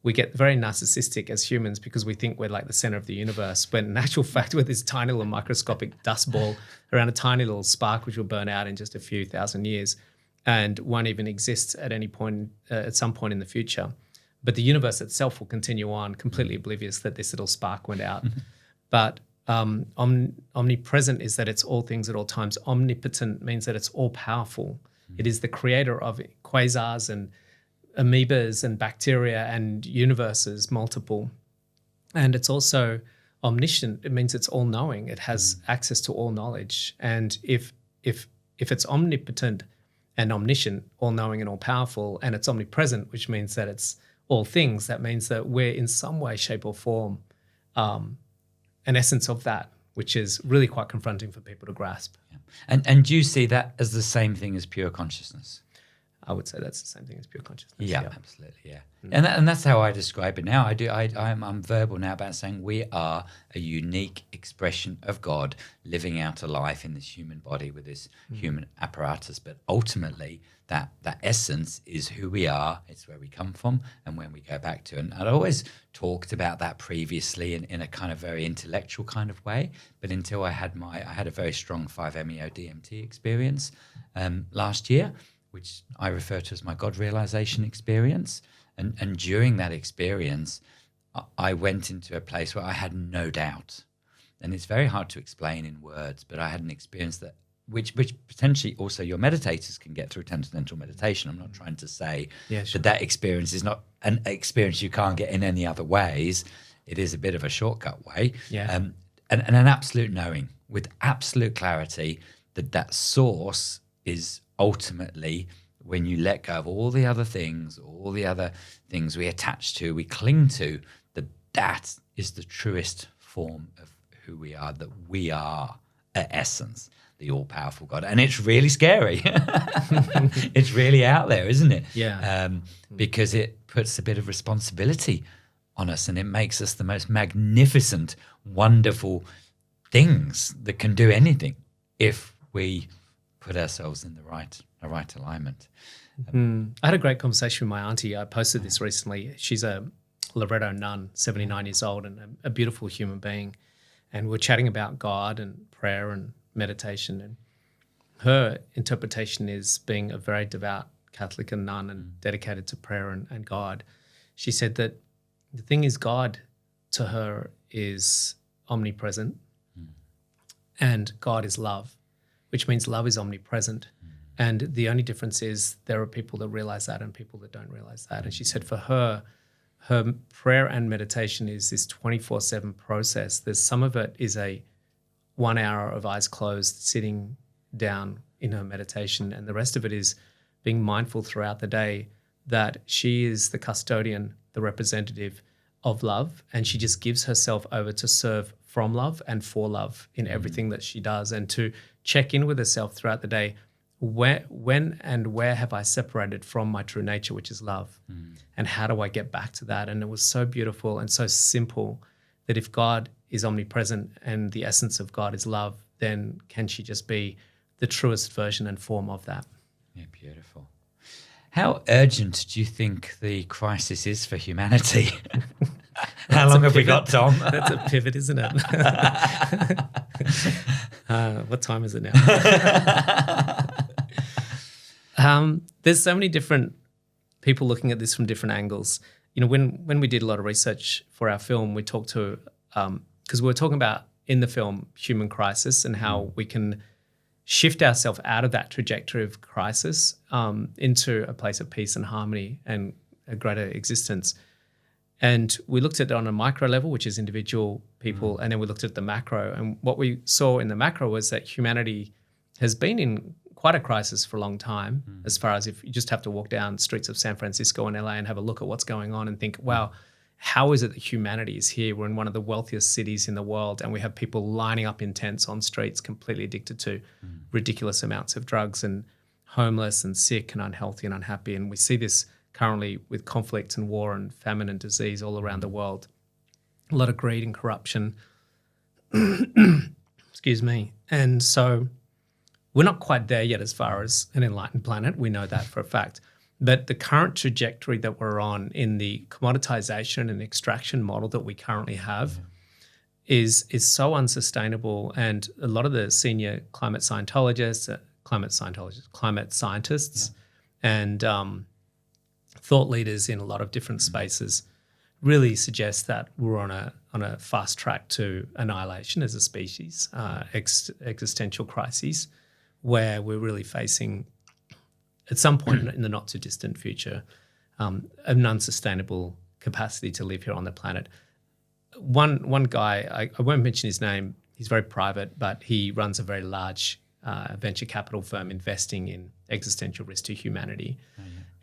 we get very narcissistic as humans because we think we're like the center of the universe, when in actual fact we're this tiny little microscopic dust ball around a tiny little spark which will burn out in just a few thousand years and won't even exist at any point, at some point in the future. But the universe itself will continue on, completely oblivious that this little spark went out. But omnipresent is that it's all things at all times. Omnipotent means that it's all powerful. It is the creator of quasars and amoebas and bacteria and universes, multiple. And it's also omniscient. It means it's all knowing. It has access to all knowledge. And if it's omnipotent and omniscient, all knowing and all powerful, and it's omnipresent, which means that it's all things, that means that we're in some way, shape or form an essence of that, which is really quite confronting for people to grasp. Yeah. And do you see that as the same thing as pure consciousness? I would say that's the same thing as pure consciousness. Yeah, absolutely. Yeah, and that's how I describe it now. I'm verbal now about saying we are a unique expression of God living out a life in this human body with this human apparatus. But ultimately, that essence is who we are. It's where we come from and when we go back to. And I'd always talked about that previously in a kind of very intellectual kind of way. But until I had a very strong 5-MeO DMT experience last year, which I refer to as my God realization experience. And during that experience, I went into a place where I had no doubt. And it's very hard to explain in words, but I had an experience which potentially also your meditators can get through transcendental meditation. I'm not trying to say that experience is not an experience you can't get in any other ways. It is a bit of a shortcut way. Yeah. And an absolute knowing with absolute clarity that source is ultimately, when you let go of all the other things we attach to, we cling to, that is the truest form of who we are, that we are at essence the all-powerful God. And it's really scary. It's really out there, isn't it? Yeah. Because it puts a bit of responsibility on us, and it makes us the most magnificent, wonderful things that can do anything if we put ourselves in the right alignment. I had a great conversation with my auntie. I posted this recently. She's a Loretto nun, 79 years old, and a beautiful human being. And we're chatting about God and prayer and meditation. And her interpretation is, being a very devout Catholic and nun and dedicated to prayer and God. She said that the thing is, God to her is omnipresent, and God is love, which means love is omnipresent. And the only difference is there are people that realize that and people that don't realize that. And she said for her prayer and meditation is this 24/7 process. There's some of it is a 1 hour of eyes closed, sitting down in her meditation. And the rest of it is being mindful throughout the day that she is the custodian, the representative of love. And she just gives herself over to serve from love and for love in everything that she does, and to check in with herself throughout the day. When and where have I separated from my true nature, which is love? And how do I get back to that? And it was so beautiful and so simple that if God is omnipresent and the essence of God is love, then can she just be the truest version and form of that? Yeah, beautiful. How urgent do you think the crisis is for humanity? How long have we got, Tom? That's a pivot, isn't it? What time is it now? There's so many different people looking at this from different angles. You know, when we did a lot of research for our film, we talked to, because we were talking about in the film human crisis and how we can shift ourselves out of that trajectory of crisis into a place of peace and harmony and a greater existence. And we looked at it on a micro level, which is individual people, and then we looked at the macro. And what we saw in the macro was that humanity has been in quite a crisis for a long time, as far as if you just have to walk down streets of San Francisco and LA and have a look at what's going on and think, wow, how is it that humanity is here? We're in one of the wealthiest cities in the world, and we have people lining up in tents on streets completely addicted to ridiculous amounts of drugs and homeless and sick and unhealthy and unhappy. And we see this currently with conflict and war and famine and disease all around the world. A lot of greed and corruption. Excuse me. And so we're not quite there yet as far as an enlightened planet. We know that for a fact. But the current trajectory that we're on in the commoditization and extraction model that we currently have is so unsustainable. And a lot of the senior climate scientists, and thought leaders in a lot of different spaces really suggest that we're on a fast track to annihilation as a species, existential crises, where we're really facing, at some point in the not too distant future, an unsustainable capacity to live here on the planet. One guy, I won't mention his name, he's very private, but he runs a very large venture capital firm investing in existential risk to humanity.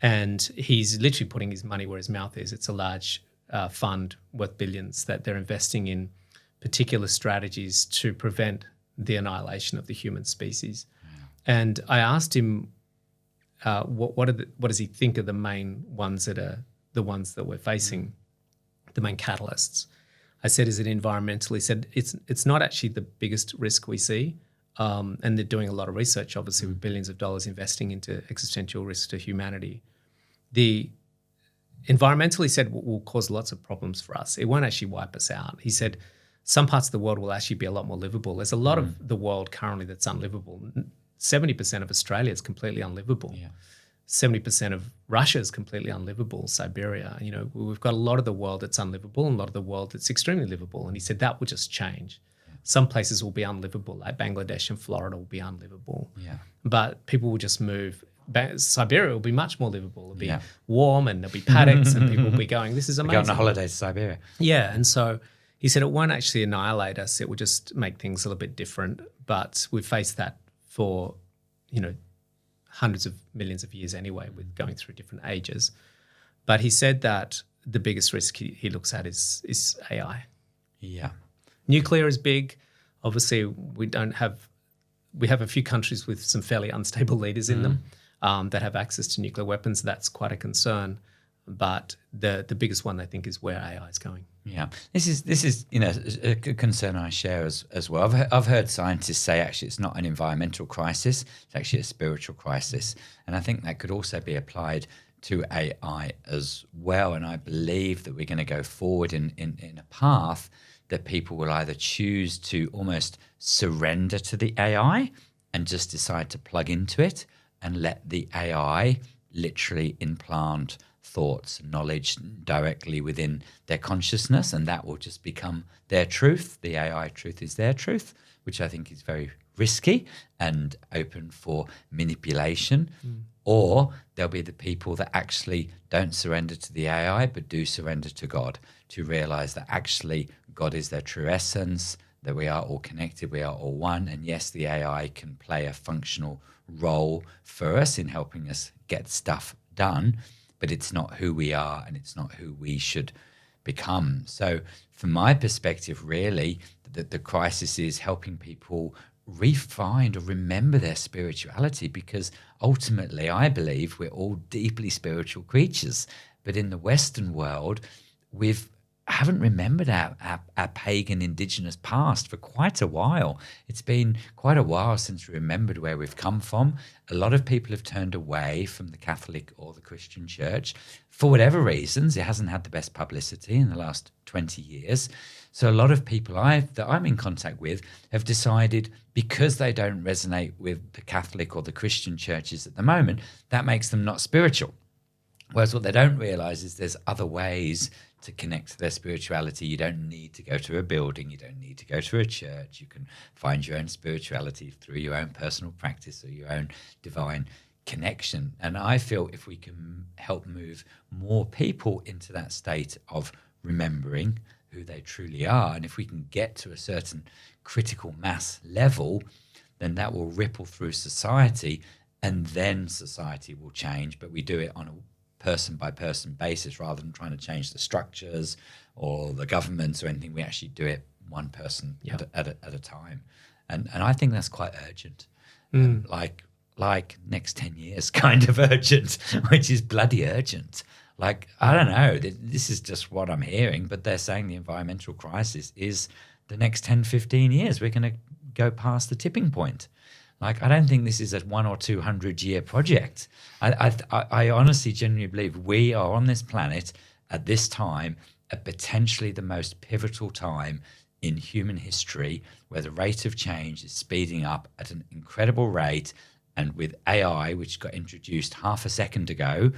And he's literally putting his money where his mouth is. It's a large fund worth billions that they're investing in particular strategies to prevent the annihilation of the human species. And I asked him, what does he think are the main ones that are the ones that we're facing, the main catalysts? I said, is it environmental? He said, it's not actually the biggest risk we see. And they're doing a lot of research, obviously, with billions of dollars investing into existential risk to humanity. The environmental, he said, will cause lots of problems for us. It won't actually wipe us out. He said some parts of the world will actually be a lot more livable. There's a lot of the world currently that's unlivable. 70% of Australia is completely unlivable. 70% of Russia is completely unlivable. Siberia, you know, we've got a lot of the world that's unlivable and a lot of the world that's extremely livable. And he said that will just change. Some places will be unlivable, like Bangladesh and Florida will be unlivable. But people will just move. Siberia will be much more livable. It'll be warm and there'll be paddocks and people will be going, this is amazing. Going on a holiday to Siberia. Yeah, and so he said it won't actually annihilate us. It will just make things a little bit different. But we've faced that for, you know, hundreds of millions of years anyway, with going through different ages. But he said that the biggest risk he looks at is AI. Yeah. Nuclear is big. Obviously, we have a few countries with some fairly unstable leaders in them that have access to nuclear weapons. That's quite a concern. But the biggest one, I think, is where AI is going. Yeah, this is a concern I share as well. I've heard scientists say actually it's not an environmental crisis; it's actually a spiritual crisis, and I think that could also be applied to AI as well. And I believe that we're going to go forward in a path that people will either choose to almost surrender to the AI and just decide to plug into it and let the AI literally implant thoughts, knowledge directly within their consciousness, and that will just become their truth. The AI truth is their truth, which I think is very risky and open for manipulation. Or there'll be the people that actually don't surrender to the AI but do surrender to God, to realize that actually God is their true essence, that we are all connected, we are all one, and yes, the AI can play a functional role for us in helping us get stuff done, but it's not who we are and it's not who we should become. So from my perspective, really, the crisis is helping people refine or remember their spirituality, because ultimately I believe we're all deeply spiritual creatures. But in the Western world, we haven't remembered our pagan indigenous past for quite a while. It's been quite a while since we remembered where we've come from. A lot of people have turned away from the Catholic or the Christian church for whatever reasons. It hasn't had the best publicity in the last 20 years. So a lot of people that I'm in contact with have decided, because they don't resonate with the Catholic or the Christian churches at the moment, that makes them not spiritual. Whereas what they don't realize is there's other ways to connect to their spirituality. You don't need to go to a building. You don't need to go to a church. You can find your own spirituality through your own personal practice or your own divine connection. And I feel if we can help move more people into that state of remembering who they truly are, and if we can get to a certain critical mass level, then that will ripple through society, and then society will change. But we do it on a person-by-person basis rather than trying to change the structures or the governments or anything. We actually do it one person at a time. And I think that's quite urgent. Like next 10 years kind of urgent, which is bloody urgent. Like, I don't know, this is just what I'm hearing, but they're saying the environmental crisis is the next 10, 15 years. We're going to go past the tipping point. Like, I don't think this is a 100 or 200 year project. I honestly, genuinely believe we are on this planet at this time, at potentially the most pivotal time in human history, where the rate of change is speeding up at an incredible rate. And with AI, which got introduced half a second ago,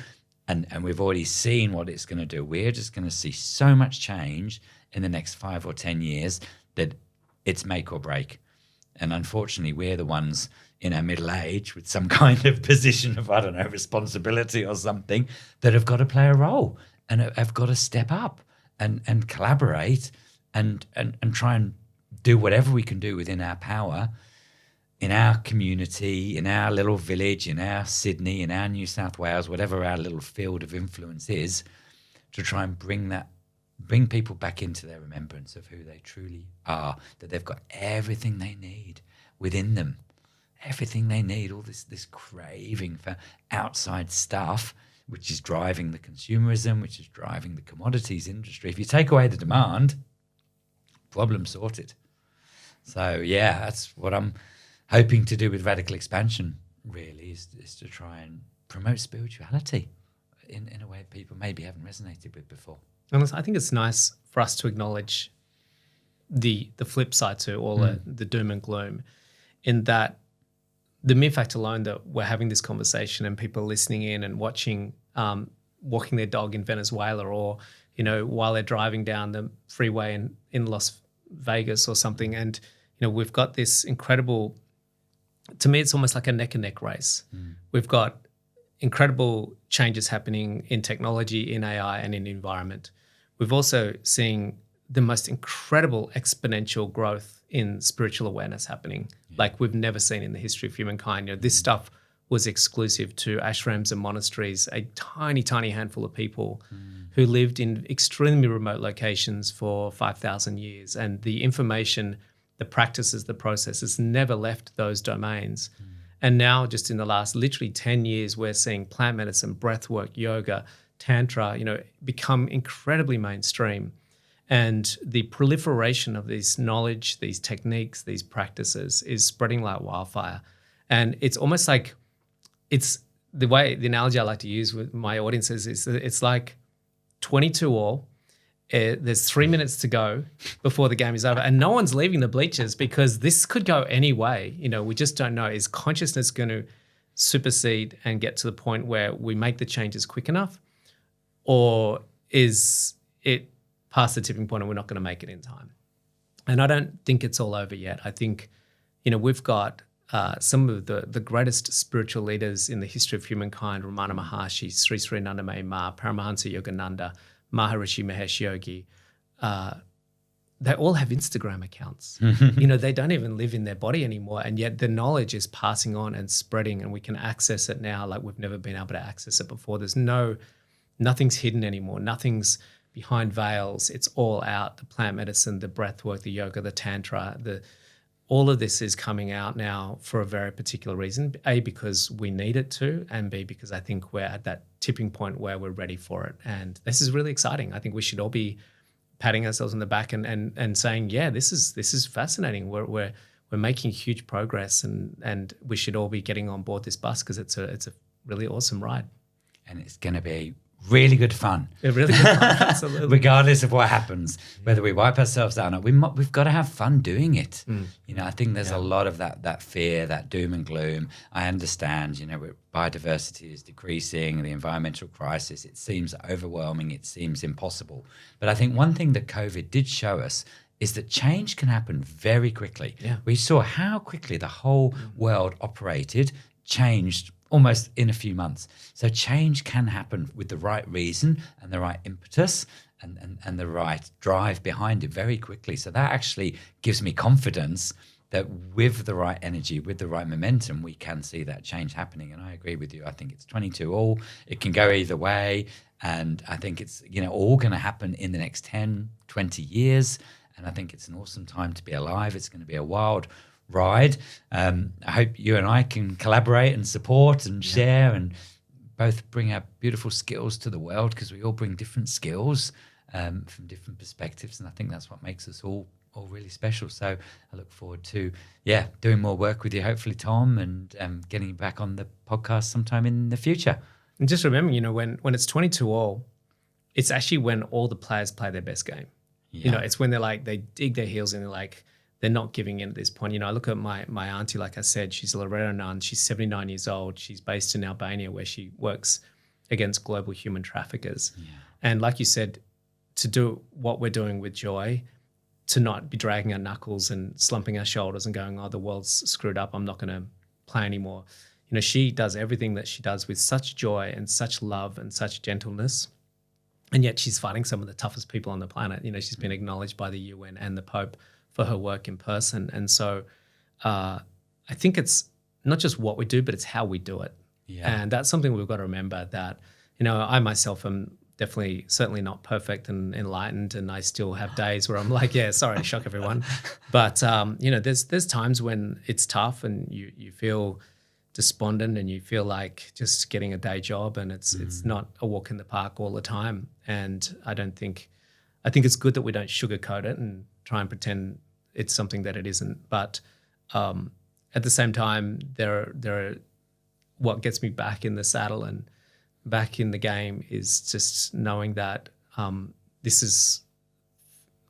and we've already seen what it's going to do, we're just going to see so much change in the next 5 or 10 years that it's make or break. And unfortunately, we're the ones in our middle age with some kind of position of, I don't know, responsibility or something, that have got to play a role and have got to step up and collaborate and try and do whatever we can do within our power, in our community, in our little village, in our Sydney, in our New South Wales, whatever our little field of influence is, to try and bring people back into their remembrance of who they truly are, that they've got everything they need within them, everything they need, all this craving for outside stuff, which is driving the consumerism, which is driving the commodities industry. If you take away the demand, problem sorted. So, yeah, that's what I'm hoping to do with Radical Expansion, really, is to try and promote spirituality in a way people maybe haven't resonated with before. And I think it's nice for us to acknowledge the flip side to all the doom and gloom, in that the mere fact alone that we're having this conversation and people listening in and watching, walking their dog in Venezuela, or, while they're driving down the freeway in Las Vegas or something. And, we've got this incredible, to me, it's almost like a neck and neck race. We've got incredible changes happening in technology, in AI, and in the environment. We've also seen the most incredible exponential growth in spiritual awareness happening, like we've never seen in the history of humankind. This stuff was exclusive to ashrams and monasteries, a tiny, tiny handful of people who lived in extremely remote locations for 5,000 years. And the information, the practices, the processes never left those domains. And now just in the last literally 10 years, we're seeing plant medicine, breathwork, yoga, tantra, become incredibly mainstream. And the proliferation of this knowledge, these techniques, these practices is spreading like wildfire. And it's almost like, it's the analogy I like to use with my audiences is that it's like 22-all. There's 3 minutes to go before the game is over, and no one's leaving the bleachers because this could go any way. We just don't know. Is consciousness going to supersede and get to the point where we make the changes quick enough, or is it past the tipping point and we're not going to make it in time? And I don't think it's all over yet. I think, we've got some of the greatest spiritual leaders in the history of humankind: Ramana Maharshi, Sri Sri Nandamayi Ma, Paramahansa Yogananda, Maharishi Mahesh Yogi. They all have Instagram accounts. They don't even live in their body anymore, and yet the knowledge is passing on and spreading, and we can access it now like we've never been able to access it before. Nothing's hidden anymore. Nothing's behind veils. It's all out. The plant medicine, the breath work, the yoga, the tantra, all of this is coming out now for a very particular reason. A, because we need it to, and B, because I think we're at that tipping point where we're ready for it. And this is really exciting. I think we should all be patting ourselves on the back and saying, yeah, this is fascinating. We're making huge progress, and we should all be getting on board this bus because it's a really awesome ride. And it's going to be really good fun. Really good fun, absolutely. Regardless of what happens, whether we wipe ourselves out or not, we've got to have fun doing it. I think there's a lot of that fear, that doom and gloom. I understand, biodiversity is decreasing, the environmental crisis, it seems overwhelming, it seems impossible. But I think one thing that COVID did show us is that change can happen very quickly. Yeah. We saw how quickly the whole world operated, changed almost in a few months. So change can happen with the right reason and the right impetus and the right drive behind it very quickly. So that actually gives me confidence that with the right energy, with the right momentum, we can see that change happening. And I agree with you. I think it's 22-all. It can go either way. And I think it's, all going to happen in the next 10, 20 years. And I think it's an awesome time to be alive. It's going to be a wild ride. I hope you and I can collaborate and support and share and both bring our beautiful skills to the world, because we all bring different skills from different perspectives, and I think that's what makes us all really special. So I look forward to doing more work with you, hopefully, Tom, and getting you back on the podcast sometime in the future. And just remember, when it's 22-all, it's actually when all the players play their best game. It's when they dig their heels in, they're not giving in at this point. I look at my auntie, like I said, she's a Loreto nun. She's 79 years old. She's based in Albania, where she works against global human traffickers. Yeah. And like you said, to do what we're doing with joy, to not be dragging our knuckles and slumping our shoulders and going, oh, the world's screwed up, I'm not going to play anymore. She does everything that she does with such joy and such love and such gentleness. And yet she's fighting some of the toughest people on the planet. She's been acknowledged by the UN and the Pope for her work in person. And so I think it's not just what we do, but it's how we do it. Yeah. And that's something we've got to remember, that, I myself am certainly not perfect and enlightened, and I still have days where I'm like, sorry to shock everyone. But, there's times when it's tough and you feel despondent and you feel like just getting a day job, and it's not a walk in the park all the time. And I think it's good that we don't sugarcoat it and try and pretend it's something that it isn't. But at the same time, there are what gets me back in the saddle and back in the game is just knowing that this is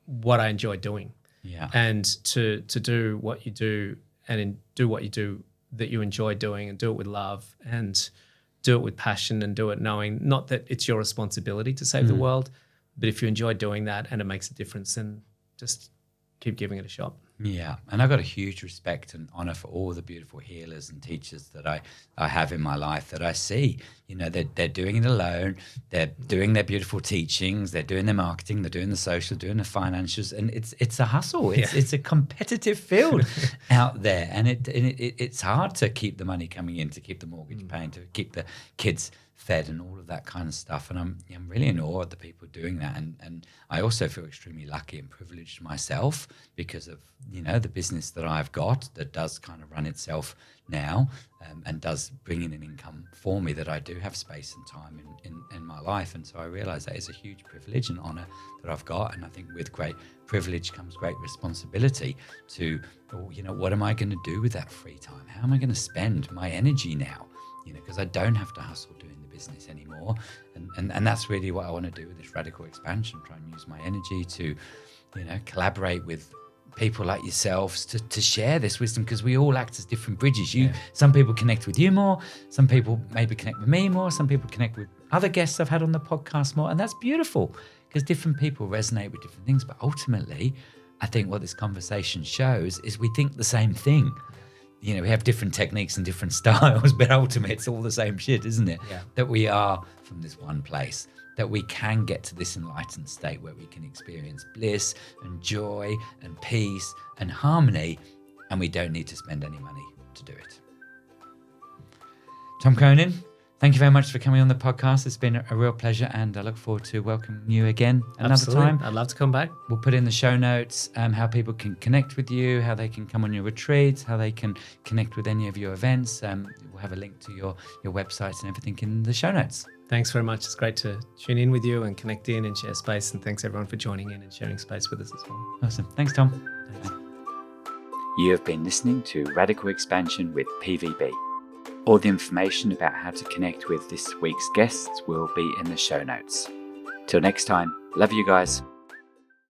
what I enjoy doing. Yeah. And to do what you do and do what you do that you enjoy doing, and do it with love and do it with passion, and do it knowing not that it's your responsibility to save the world, but if you enjoy doing that and it makes a difference, then just keep giving it a shot. Yeah, and I've got a huge respect and honor for all the beautiful healers and teachers that I have in my life that I see. You know, they're doing it alone. They're doing their beautiful teachings. They're doing their marketing. They're doing the social, doing the financials, and it's a hustle. It's a competitive field out there, and it's hard to keep the money coming in, to keep the mortgage paying, to keep the kids fed and all of that kind of stuff. And I'm really in awe of the people doing that. And I also feel extremely lucky and privileged myself because of, you know, the business that I've got that does kind of run itself now, and does bring in an income for me, that I do have space and time in my life. And so I realize that is a huge privilege and honor that I've got. And I think with great privilege comes great responsibility to, you know, what am I going to do with that free time? How am I going to spend my energy now? You know, because I don't have to hustle doing the business anymore. And that's really what I want to do with this radical expansion, try and use my energy to, you know, collaborate with people like yourselves to share this wisdom, because we all act as different bridges. Some people connect with you more, some people maybe connect with me more, some people connect with other guests I've had on the podcast more, and that's beautiful because different people resonate with different things. But ultimately, I think what this conversation shows is we think the same thing. You know, we have different techniques and different styles, but ultimately it's all the same shit, isn't it? Yeah. That we are from this one place, that we can get to this enlightened state where we can experience bliss and joy and peace and harmony, and we don't need to spend any money to do it. Tom Cronin, thank you very much for coming on the podcast. It's been a real pleasure, and I look forward to welcoming you again another time. I'd love to come back. We'll put in the show notes how people can connect with you, how they can come on your retreats, how they can connect with any of your events. We'll have a link to your websites and everything in the show notes. Thanks very much. It's great to tune in with you and connect in and share space. And thanks everyone for joining in and sharing space with us as well. Awesome. Thanks, Tom. Thanks. You have been listening to Radical Expansion with PVB. All the information about how to connect with this week's guests will be in the show notes. Till next time, love you guys.